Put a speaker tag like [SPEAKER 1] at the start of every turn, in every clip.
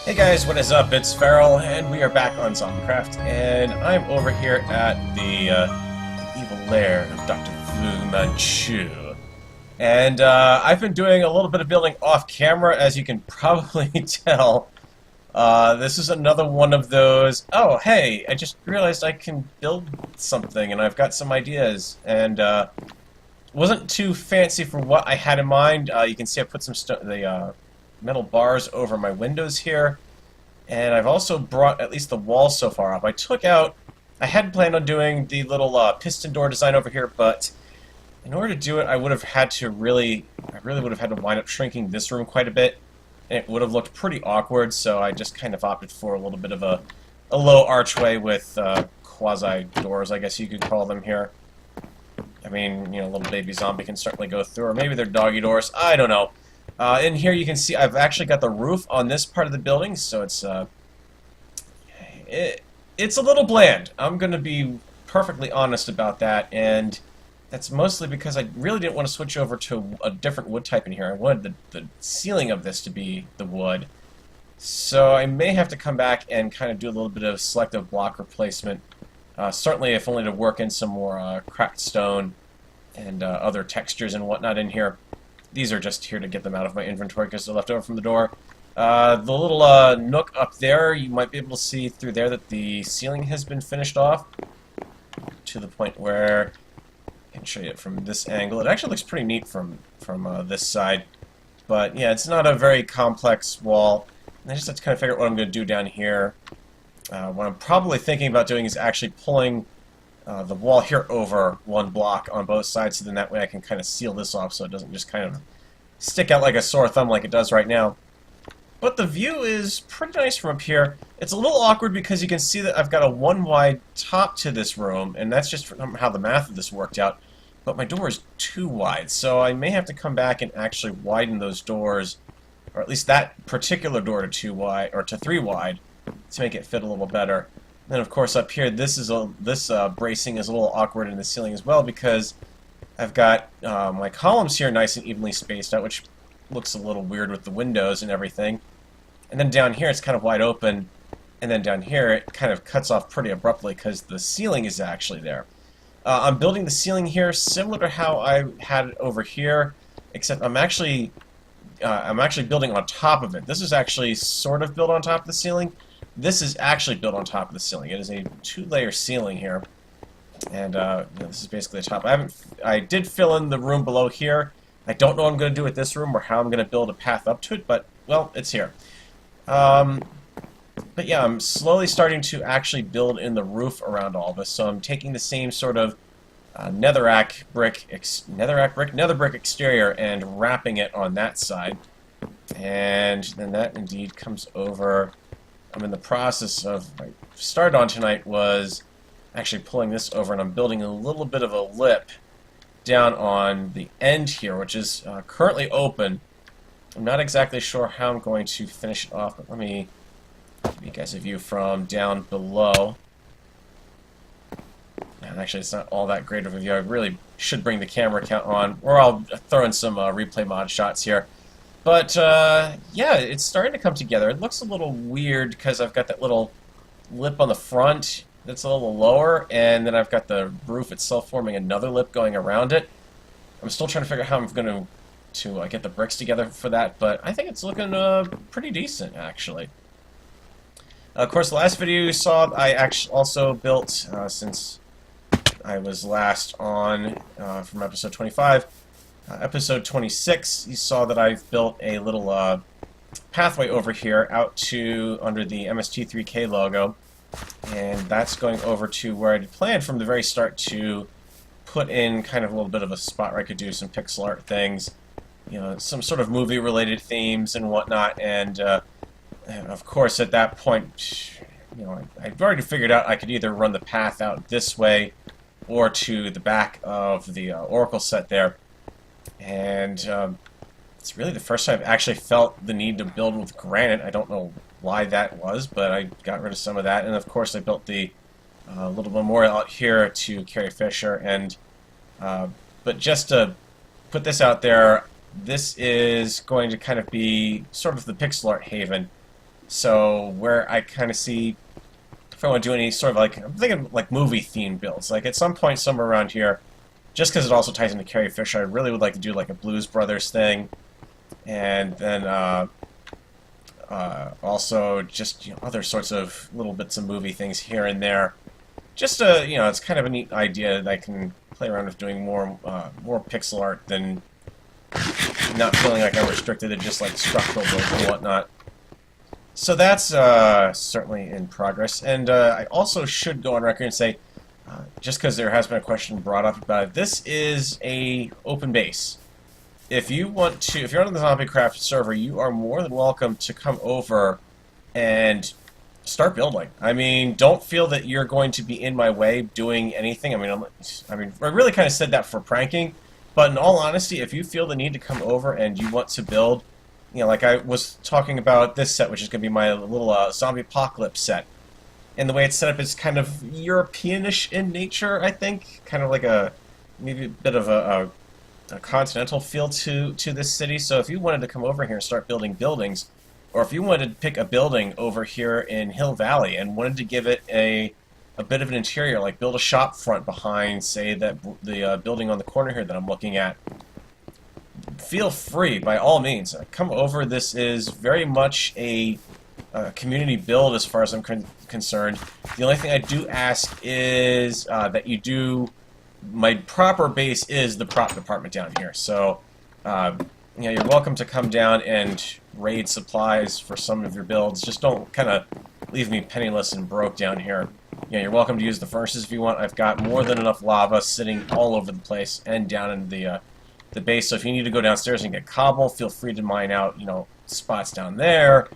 [SPEAKER 1] Hey guys, what is up? It's Farrell, and we are back on Zombiecraft, and I'm over here at the evil lair of Dr. Manchu. And I've been doing a little bit of building off camera, as you can probably tell. This is another one of those, oh hey, I just realized I can build something, and I've got some ideas, and wasn't too fancy for what I had in mind. You can see I put some metal bars over my windows here, and I've also brought at least the walls so far up. I had planned on doing the little piston door design over here, but in order to do it, I really would have had to wind up shrinking this room quite a bit, and it would have looked pretty awkward, so I just kind of opted for a little bit of a low archway with quasi-doors, I guess you could call them here. I mean, you know, little baby zombie can certainly go through, or maybe they're doggy doors, I don't know. In here you can see I've actually got the roof on this part of the building, so it's a little bland. I'm going to be perfectly honest about that, and that's mostly because I really didn't want to switch over to a different wood type in here. I wanted the ceiling of this to be the wood, so I may have to come back and kind of do a little bit of selective block replacement, certainly if only to work in some more cracked stone and other textures and whatnot in here. These are just here to get them out of my inventory because they're left over from the door. The little nook up there, you might be able to see through there that the ceiling has been finished off to the point where I can show you it from this angle. It actually looks pretty neat from this side, but yeah, it's not a very complex wall. And I just have to kind of figure out what I'm going to do down here. What I'm probably thinking about doing is actually pulling the wall here over one block on both sides, so then that way I can kind of seal this off so it doesn't just kind of stick out like a sore thumb like it does right now. But the view is pretty nice from up here. It's a little awkward because you can see that I've got a one wide top to this room, and that's just from how the math of this worked out. But my door is too wide, so I may have to come back and actually widen those doors, or at least that particular door to 2 wide, or to 3 wide, to make it fit a little better. Then, of course, up here, this bracing is a little awkward in the ceiling as well because I've got my columns here nice and evenly spaced out, which looks a little weird with the windows and everything. And then down here, it's kind of wide open, and then down here, it kind of cuts off pretty abruptly because the ceiling is actually there. I'm building the ceiling here similar to how I had it over here, except I'm actually building on top of it. This is actually sort of built on top of the ceiling. This is actually built on top of the ceiling. It is a 2-layer ceiling here, and you know, this is basically the top. I did fill in the room below here. I don't know what I'm going to do with this room or how I'm going to build a path up to it, but well, it's here. But yeah, I'm slowly starting to actually build in the roof around all this. So I'm taking the same sort of nether brick exterior and wrapping it on that side, and then that indeed comes over. I'm in the process of, I started on tonight was actually pulling this over, and I'm building a little bit of a lip down on the end here, which is currently open. I'm not exactly sure how I'm going to finish it off, but let me give you guys a view from down below. And actually, it's not all that great of a view. I really should bring the camera count on, or I'll throw in some replay mod shots here. But, yeah, it's starting to come together. It looks a little weird because I've got that little lip on the front that's a little lower, and then I've got the roof itself forming another lip going around it. I'm still trying to figure out how I'm going to get the bricks together for that, but I think it's looking pretty decent, actually. Of course, the last video you saw, I actually also built, since I was last on from episode 25, episode 26, you saw that I've built a little pathway over here out to under the MST3K logo, and that's going over to where I planned from the very start to put in kind of a little bit of a spot where I could do some pixel art things, you know, some sort of movie-related themes and whatnot, and of course at that point, you know, I've already figured out I could either run the path out this way or to the back of the Oracle set there. And it's really the first time I've actually felt the need to build with granite. I don't know why that was, but I got rid of some of that. And of course I built the little memorial out here to Carrie Fisher. And but just to put this out there, this is going to kind of be sort of the pixel art haven. So where I kind of see if I want to do any sort of like, I'm thinking like movie themed builds. Like at some point somewhere around here, just because it also ties into Carrie Fisher, I really would like to do like a Blues Brothers thing, and then also just other sorts of little bits of movie things here and there. Just it's kind of a neat idea that I can play around with doing more pixel art than not feeling like I'm restricted to just like structural builds and whatnot. So that's certainly in progress, and I also should go on record and say, just because there has been a question brought up about it, this is a open base. If you want to, if you're on the Zombiecraft server, you are more than welcome to come over and start building. I mean, don't feel that you're going to be in my way doing anything. I really kind of said that for pranking, but in all honesty, if you feel the need to come over and you want to build, like I was talking about this set, which is going to be my little zombie apocalypse set. And the way it's set up is kind of Europeanish in nature, I think. Kind of like maybe a bit of a continental feel to this city. So if you wanted to come over here and start building buildings, or if you wanted to pick a building over here in Hill Valley and wanted to give it a bit of an interior, like build a shop front behind, say, the building on the corner here that I'm looking at, feel free, by all means. Come over. This is very much a community build as far as I'm concerned. The only thing I do ask is that you do... My proper base is the prop department down here, so you're welcome to come down and raid supplies for some of your builds. Just don't kind of leave me penniless and broke down here. You're welcome to use the furnaces if you want. I've got more than enough lava sitting all over the place and down in the base, so if you need to go downstairs and get cobble, feel free to mine out, spots down there.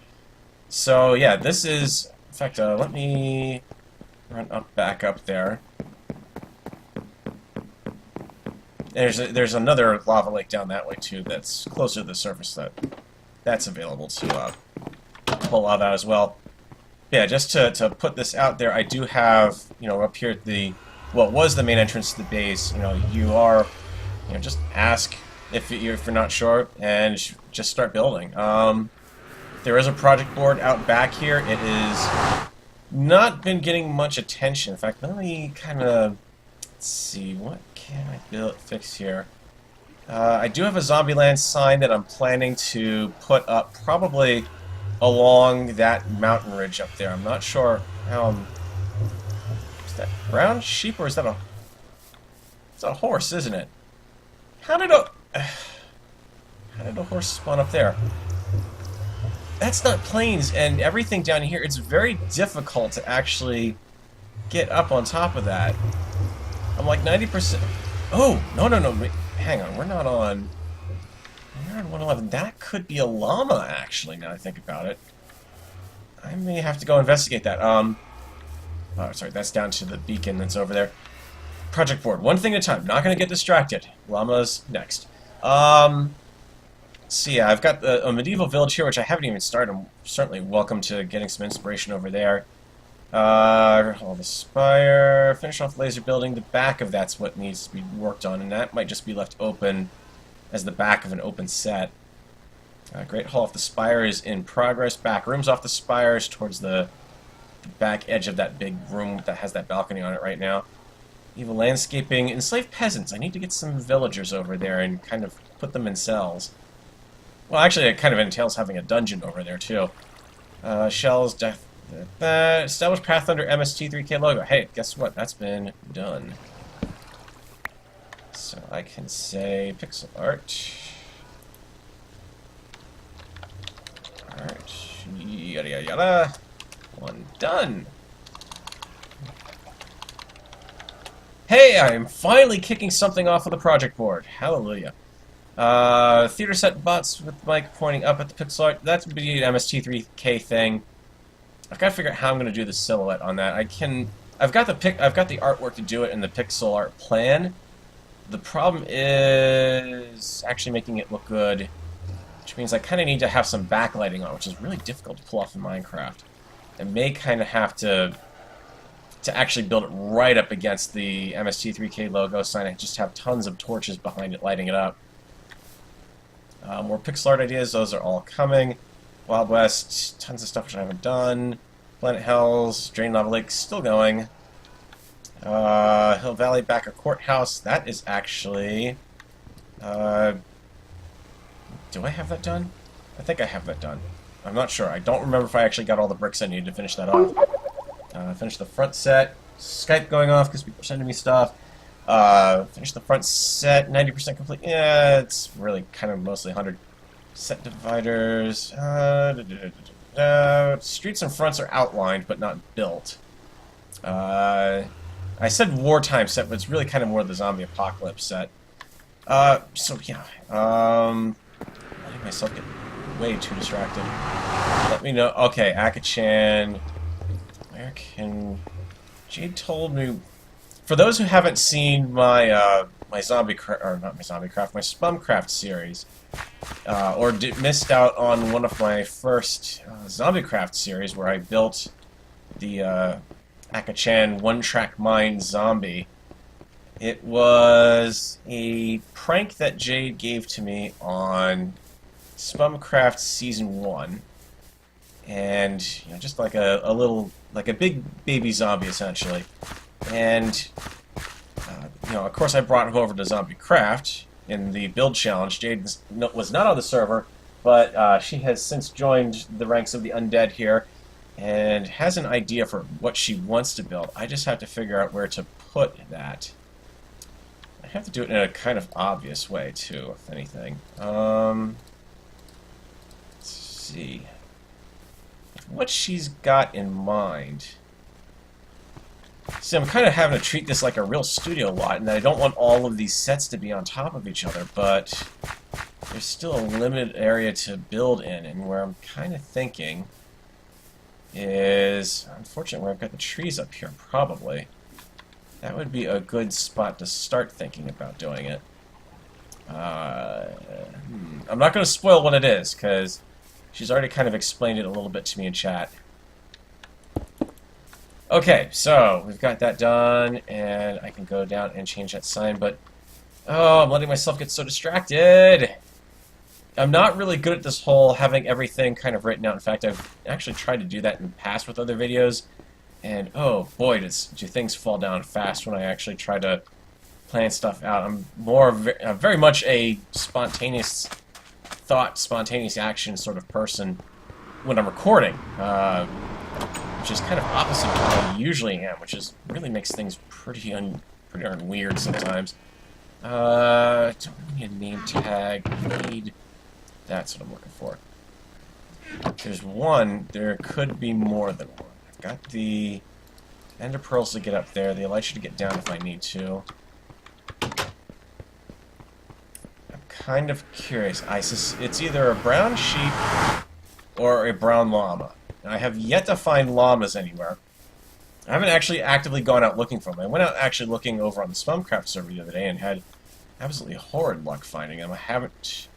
[SPEAKER 1] So yeah, this is... In fact, let me run back up there. There's another lava lake down that way too that's closer to the surface that's available to pull lava out as well. Yeah, just to put this out there, I do have, up here at what was the main entrance to the base, you are, just ask if you're not sure and just start building. There is a project board out back here. It is not been getting much attention. In fact, let me kind of... Let's see, what can I fix here? I do have a Zombieland sign that I'm planning to put up probably along that mountain ridge up there. I'm not sure how... Is that brown sheep or is that a... It's a horse, isn't it? How did a horse spawn up there? That's not plains, and everything down here, it's very difficult to actually get up on top of that. I'm like 90%... Oh! No. Hang on, we're not on 111. That could be a llama, actually, now I think about it. I may have to go investigate that. Oh, sorry, that's down to the beacon that's over there. Project board. One thing at a time. Not going to get distracted. Llamas next. So yeah, I've got a medieval village here, which I haven't even started. I'm certainly welcome to getting some inspiration over there. All the spire, finish off laser building. The back of that's what needs to be worked on, and that might just be left open as the back of an open set. Great Hall off the spire is in progress. Back rooms off the spires towards the back edge of that big room that has that balcony on it right now. Evil landscaping. Enslaved peasants. I need to get some villagers over there and kind of put them in cells. Well, actually, it kind of entails having a dungeon over there, too. Shells, death... established path under MST3K logo. Hey, guess what? That's been done. So I can say pixel art. Art. Yada yada yada. One done. Hey, I am finally kicking something off of the project board. Hallelujah. Theater set bots with mic pointing up at the pixel art. That would be an MST3K thing. I've got to figure out how I'm going to do the silhouette on that. I've got the artwork to do it in the pixel art plan. The problem is actually making it look good, which means I kind of need to have some backlighting on, which is really difficult to pull off in Minecraft. I may kind of have to actually build it right up against the MST3K logo sign and just have tons of torches behind it lighting it up. More pixel art ideas, those are all coming. Wild West, tons of stuff which I haven't done. Planet Hells, Drain Lava Lake, still going. Hill Valley, Backer Courthouse, that is actually... do I have that done? I think I have that done. I'm not sure. I don't remember if I actually got all the bricks I needed to finish that off. Finish the front set. Skype going off because people are sending me stuff. Finish the front set, 90% complete. Yeah, it's really kind of mostly 100. Set dividers. Streets and fronts are outlined, but not built. I said wartime set, but it's really kind of more the zombie apocalypse set. So yeah. Letting myself get way too distracted. Let me know. Okay, Akachan. Where can... Jade told me... For those who haven't seen my, my Zombiecraft, or not my Zombiecraft, my Spumcraft series, or missed out on one of my first Zombiecraft series where I built the Akachan one-track mind zombie. It was a prank that Jade gave to me on Spumcraft Season 1. And, you know, just like a little, like a big baby zombie, essentially. And, you know, of course I brought him over to Zombiecraft in the build challenge. Jade was not on the server, but she has since joined the ranks of the undead here and has an idea for what she wants to build. I just have to figure out where to put that. I have to do it in a kind of obvious way, too, if anything. Let's see. What she's got in mind. See, I'm kind of having to treat this like a real studio lot, and I don't want all of these sets to be on top of each other, but there's still a limited area to build in, and where I'm kind of thinking is, unfortunately, where I've got the trees up here, probably. That would be a good spot to start thinking about doing it. I'm not going to spoil what it is, because she's already kind of explained it a little bit to me in chat. Okay, so we've got that done, and I can go down and change that sign, but oh, I'm letting myself get so distracted. I'm not really good at this whole having everything kind of written out. In fact, I've actually tried to do that in the past with other videos, and oh boy, do things fall down fast when I actually try to plan stuff out. I'm very much a spontaneous thought, spontaneous action sort of person when I'm recording. Which is kind of opposite of what I usually am, which is really makes things pretty darn weird sometimes. Don't need a name tag. Need that's what I'm looking for. There's one. There could be more than one. I've got the Ender Pearls to get up there. The Elisha to get down if I need to. I'm kind of curious. It's either a brown sheep or a brown llama. I have yet to find llamas anywhere. I haven't actually actively gone out looking for them. I went out actually looking over on the Spumcraft server the other day and had absolutely horrid luck finding them. I haven't...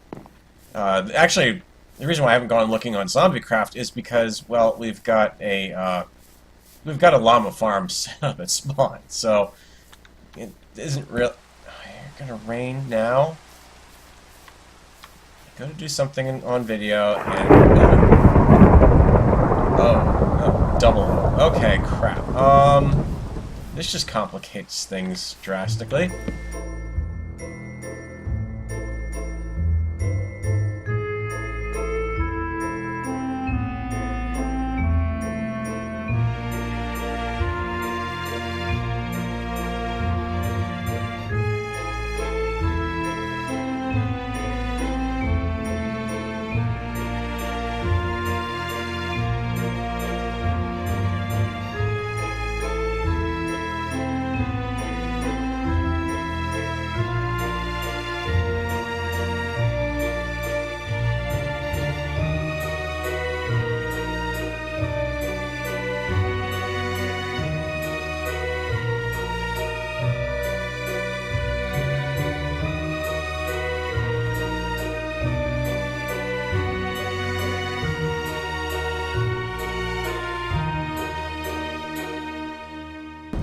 [SPEAKER 1] actually, the reason why I haven't gone looking on Zombiecraft is because, well, we've got a llama farm set up at spawn, so it isn't real... You're gonna rain now? I gotta do something on video and... Oh, double. Okay, crap. This just complicates things drastically.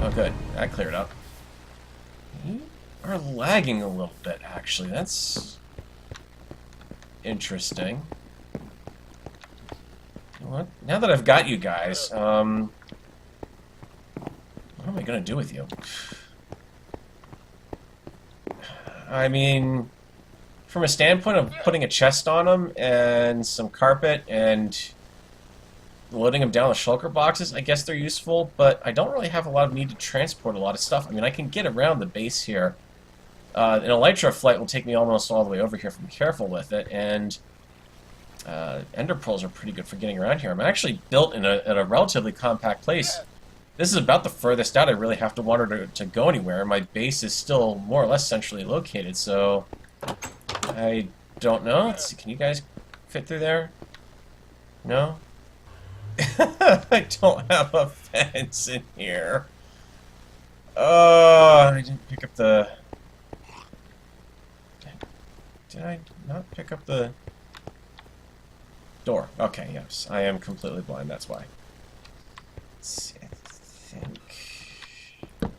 [SPEAKER 1] Oh, good. That cleared up. You are lagging a little bit, actually. That's interesting. What? Now that I've got you guys, what am I gonna do with you? I mean, from a standpoint of putting a chest on them and some carpet and loading them down with shulker boxes, I guess they're useful, but I don't really have a lot of need to transport a lot of stuff. I mean, I can get around the base here. An elytra flight will take me almost all the way over here if I'm careful with it, and ender pearls are pretty good for getting around here. I'm actually built in a relatively compact place. This is about the furthest out I really have to wander to go anywhere. My base is still more or less centrally located, so I don't know. Let's see, can you guys fit through there? No? I don't have a fence in here. Oh, I didn't pick up the... Did I not pick up the door? Okay, yes. I am completely blind, that's why. Let's see, I think... Yeah,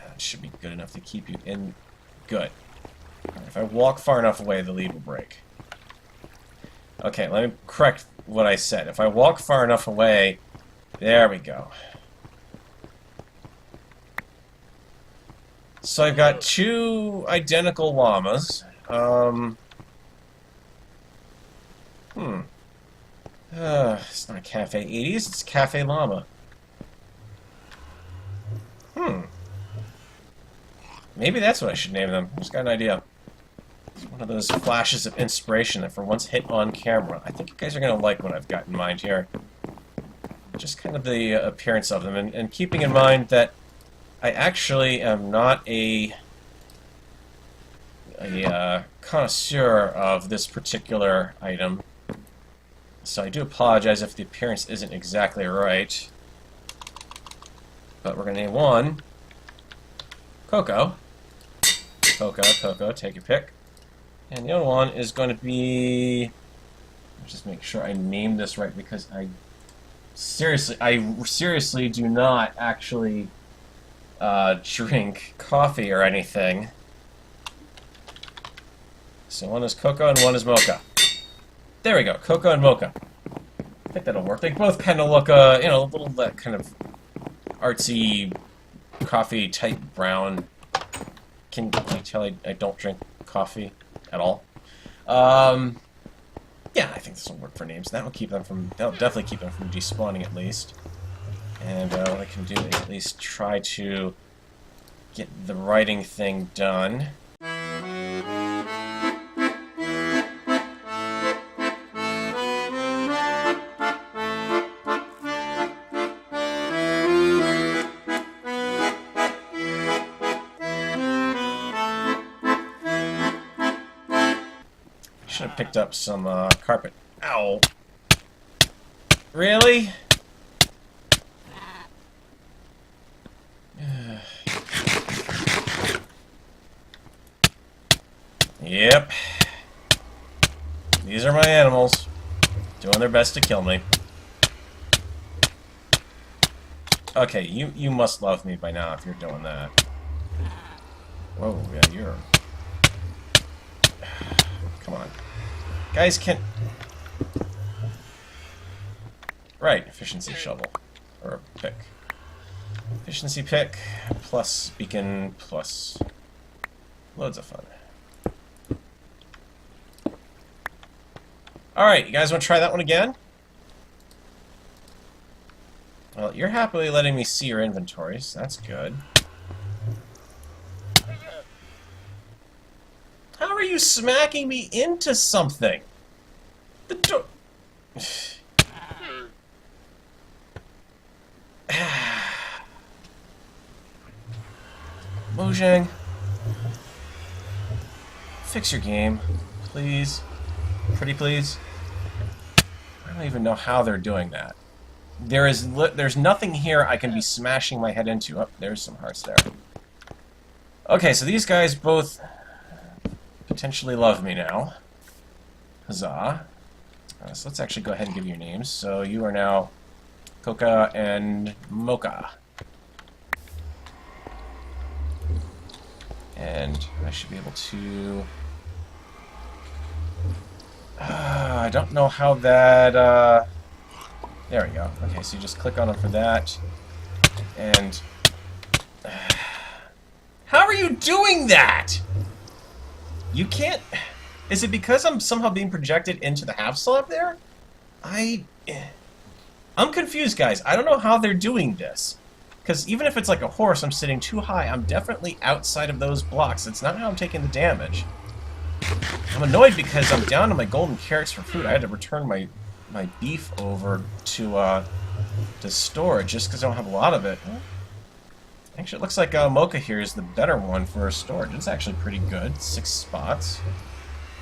[SPEAKER 1] that should be good enough to keep you in... Good. Right, if I walk far enough away, the lead will break. Okay, let me correct what I said. If I walk far enough away... There we go. So I've got two identical llamas. It's not Cafe 80s, it's Cafe Llama. Maybe that's what I should name them. I just got an idea. It's one of those flashes of inspiration that for once hit on camera. I think you guys are going to like what I've got in mind here. Just kind of the appearance of them, and keeping in mind that I actually am not a connoisseur of this particular item, so I do apologize if the appearance isn't exactly right. But we're going to name one Coco. Coco, take your pick. And the other one is going to be... Just make sure I named this right, because I seriously do not actually drink coffee or anything. So one is Coco and one is Mocha. There we go, Coco and Mocha. I think that'll work. They both kind of look, you know, a little that kind of artsy coffee type brown. Can you tell I don't drink coffee at all? Yeah, I think this will work for names. That'll definitely keep them from despawning at least. And what I can do is at least try to get the writing thing done. Should have picked up some carpet. Ow! Really? Yep. These are my animals, doing their best to kill me. Okay, you must love me by now if you're doing that. Whoa, yeah, you're... Come on. Guys can... Right, efficiency shovel. Or pick. Efficiency pick, plus beacon, plus... Loads of fun. Alright, you guys want to try that one again? Well, you're happily letting me see your inventories. So that's good. How are you smacking me into something? The door... Mojang. Fix your game, please. Pretty please. I don't even know how they're doing that. There's nothing here I can be smashing my head into. Oh, there's some hearts there. Okay, so these guys both potentially love me now. Huzzah. So let's actually go ahead and give you your names. So you are now Coca and Mocha. And I should be able to... I don't know how that, there we go. Okay, so you just click on them for that. And... how are you doing that? You can't... Is it because I'm somehow being projected into the half-slab there? I'm confused, guys. I don't know how they're doing this. Because even if it's like a horse, I'm sitting too high. I'm definitely outside of those blocks. That's not how I'm taking the damage. I'm annoyed because I'm down to my golden carrots for food. I had to return my beef over to storage just because I don't have a lot of it. Actually, it looks like Mocha here is the better one for storage. It's actually pretty good. 6 spots.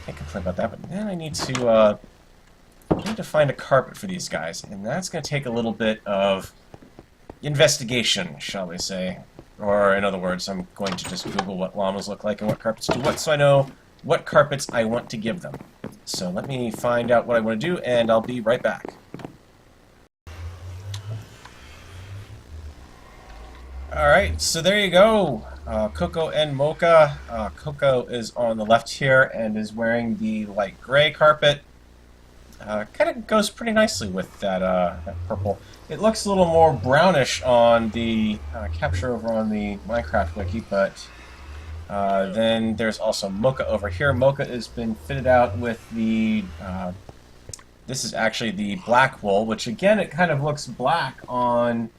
[SPEAKER 1] Can't complain about that, but then I need to find a carpet for these guys, and that's going to take a little bit of investigation, shall we say. Or, in other words, I'm going to just Google what llamas look like and what carpets do what, so I know what carpets I want to give them. So let me find out what I want to do, and I'll be right back. Alright, so there you go. Coco and Mocha. Coco is on the left here and is wearing the light gray carpet. Kind of goes pretty nicely with that, that purple. It looks a little more brownish on the capture over on the Minecraft wiki, but then there's also Mocha over here. Mocha has been fitted out with the... this is actually the black wool, which again, it kind of looks black on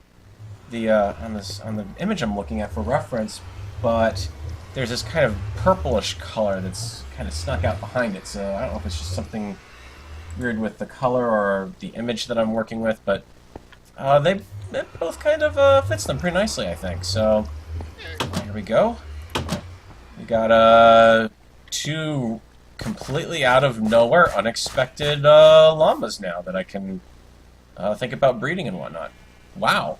[SPEAKER 1] the on the image I'm looking at for reference, but there's this kind of purplish color that's kind of snuck out behind it. So I don't know if it's just something weird with the color or the image that I'm working with, but it both kind of fits them pretty nicely, I think. So here we go. We got 2 completely out of nowhere, unexpected llamas now that I can think about breeding and whatnot. Wow.